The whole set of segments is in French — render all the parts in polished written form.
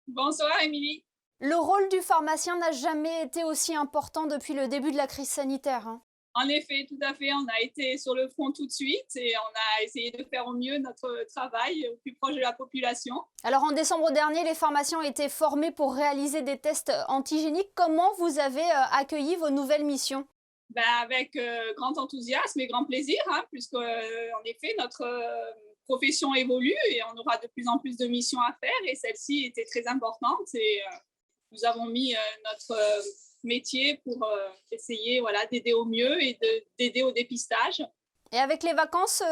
Bonsoir Émilie. Le rôle du pharmacien n'a jamais été aussi important depuis le début de la crise sanitaire, hein. En effet, tout à fait, on a été sur le front tout de suite et on a essayé de faire au mieux notre travail au plus proche de la population. Alors en décembre dernier, les pharmaciens ont été formés pour réaliser des tests antigéniques. Comment vous avez accueilli vos nouvelles missions? Avec grand enthousiasme et grand plaisir, hein, puisque en effet notre profession évolue et on aura de plus en plus de missions à faire et celle-ci était très importante et nous avons mis notre métier pour essayer voilà, d'aider au mieux et d'aider au dépistage. Et avec les vacances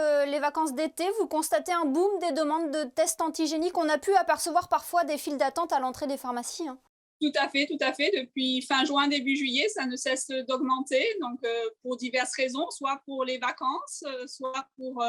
d'été, vous constatez un boom des demandes de tests antigéniques. On a pu apercevoir parfois des files d'attente à l'entrée des pharmacies, hein. Tout à fait, tout à fait. Depuis fin juin, début juillet, ça ne cesse d'augmenter. Donc, pour diverses raisons, soit pour les vacances, soit pour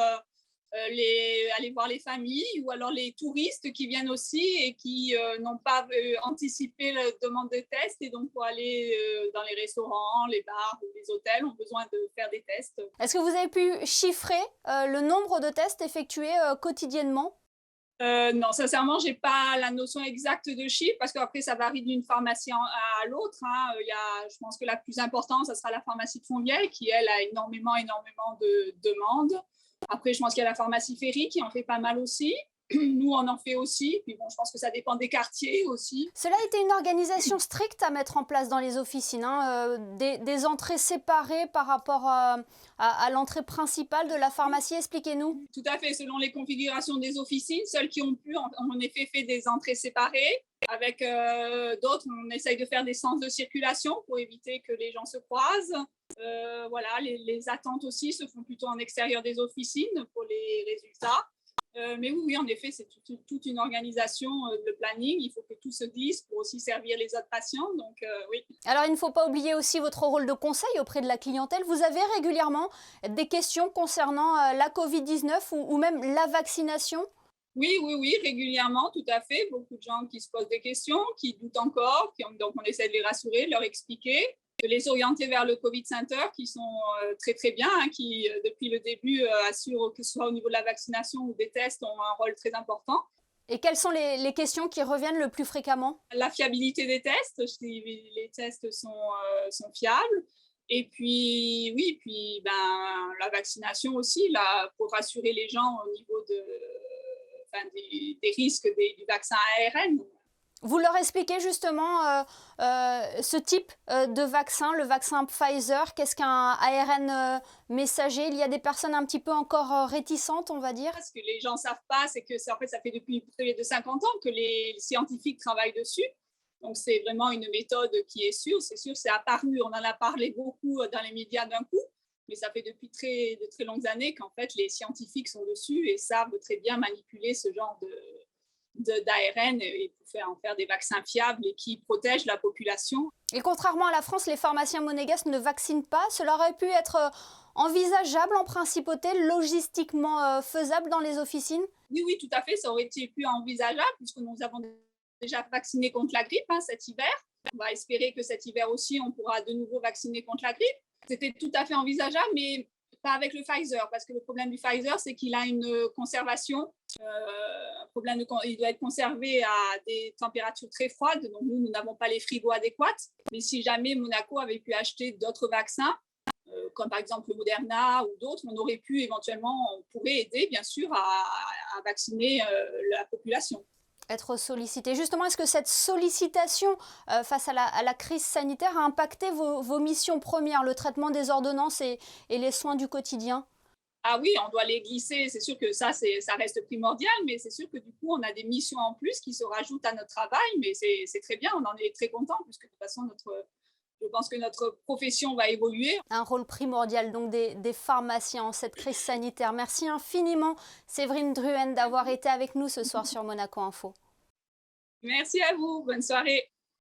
aller voir les familles, ou alors les touristes qui viennent aussi et qui n'ont pas anticipé la demande de tests et donc pour aller dans les restaurants, les bars ou les hôtels ont besoin de faire des tests. Est-ce que vous avez pu chiffrer le nombre de tests effectués quotidiennement? Non, sincèrement, j'ai pas la notion exacte de chiffre parce qu'après, ça varie d'une pharmacie à l'autre, hein. Je pense que la plus importante, ça sera la pharmacie de Fontvieille qui, elle, a énormément de demandes. Après, je pense qu'il y a la pharmacie Ferry qui en fait pas mal aussi. Nous, on en fait aussi. Puis bon, je pense que ça dépend des quartiers aussi. Cela a été une organisation stricte à mettre en place dans les officines, hein, des entrées séparées par rapport à l'entrée principale de la pharmacie. Expliquez-nous. Tout à fait, selon les configurations des officines, celles qui ont pu ont en effet fait des entrées séparées. Avec d'autres, on essaye de faire des sens de circulation pour éviter que les gens se croisent. Voilà, les attentes aussi se font plutôt en extérieur des officines pour les résultats. Mais oui, en effet, c'est toute une organisation de planning. Il faut que tout se glisse pour aussi servir les autres patients. Donc, oui. Alors il ne faut pas oublier aussi votre rôle de conseil auprès de la clientèle. Vous avez régulièrement des questions concernant la Covid-19 ou même la vaccination? Oui, oui, oui, régulièrement, tout à fait. Beaucoup de gens qui se posent des questions, qui doutent encore. Donc, on essaie de les rassurer, de leur expliquer, de les orienter vers le Covid Center, qui sont très, très bien, hein, qui, depuis le début, assurent que ce soit au niveau de la vaccination ou des tests, ont un rôle très important. Et quelles sont les questions qui reviennent le plus fréquemment? La fiabilité des tests, si les tests sont fiables. Et puis, oui, puis la vaccination aussi, là, pour rassurer les gens au niveau des risques du vaccin ARN. Vous leur expliquez justement ce type de vaccin, le vaccin Pfizer, qu'est-ce qu'un ARN messager? Il y a des personnes un petit peu encore réticentes, on va dire. Ce que les gens ne savent pas, c'est que en fait, ça fait depuis près de 50 ans que les scientifiques travaillent dessus. Donc, c'est vraiment une méthode qui est sûre. C'est sûr, c'est apparu, on en a parlé beaucoup dans les médias d'un coup, mais ça fait depuis de très longues années qu'en fait, les scientifiques sont dessus et savent très bien manipuler ce genre d'ARN et pour en faire des vaccins fiables et qui protègent la population. Et contrairement à la France, les pharmaciens monégasques ne vaccinent pas. Cela aurait pu être envisageable en principauté, logistiquement faisable dans les officines? Oui, oui, tout à fait, ça aurait été plus envisageable puisque nous avons déjà vacciné contre la grippe cet hiver. On va espérer que cet hiver aussi, on pourra de nouveau vacciner contre la grippe. C'était tout à fait envisageable, mais pas avec le Pfizer, parce que le problème du Pfizer, c'est qu'il a une conservation. Il doit être conservé à des températures très froides, donc nous n'avons pas les frigos adéquats. Mais si jamais Monaco avait pu acheter d'autres vaccins, comme par exemple le Moderna ou d'autres, on pourrait aider bien sûr à vacciner la population. Être sollicité. Justement, est-ce que cette sollicitation face à la crise sanitaire a impacté vos missions premières, le traitement des ordonnances et les soins du quotidien? Ah oui, on doit les glisser, c'est sûr que ça reste primordial, mais c'est sûr que du coup, on a des missions en plus qui se rajoutent à notre travail, mais c'est très bien, on en est très content, puisque de toute façon, je pense que notre profession va évoluer. Un rôle primordial donc des pharmaciens en cette crise sanitaire. Merci infiniment Séverine Druhen d'avoir été avec nous ce soir sur Monaco Info. Merci à vous, bonne soirée.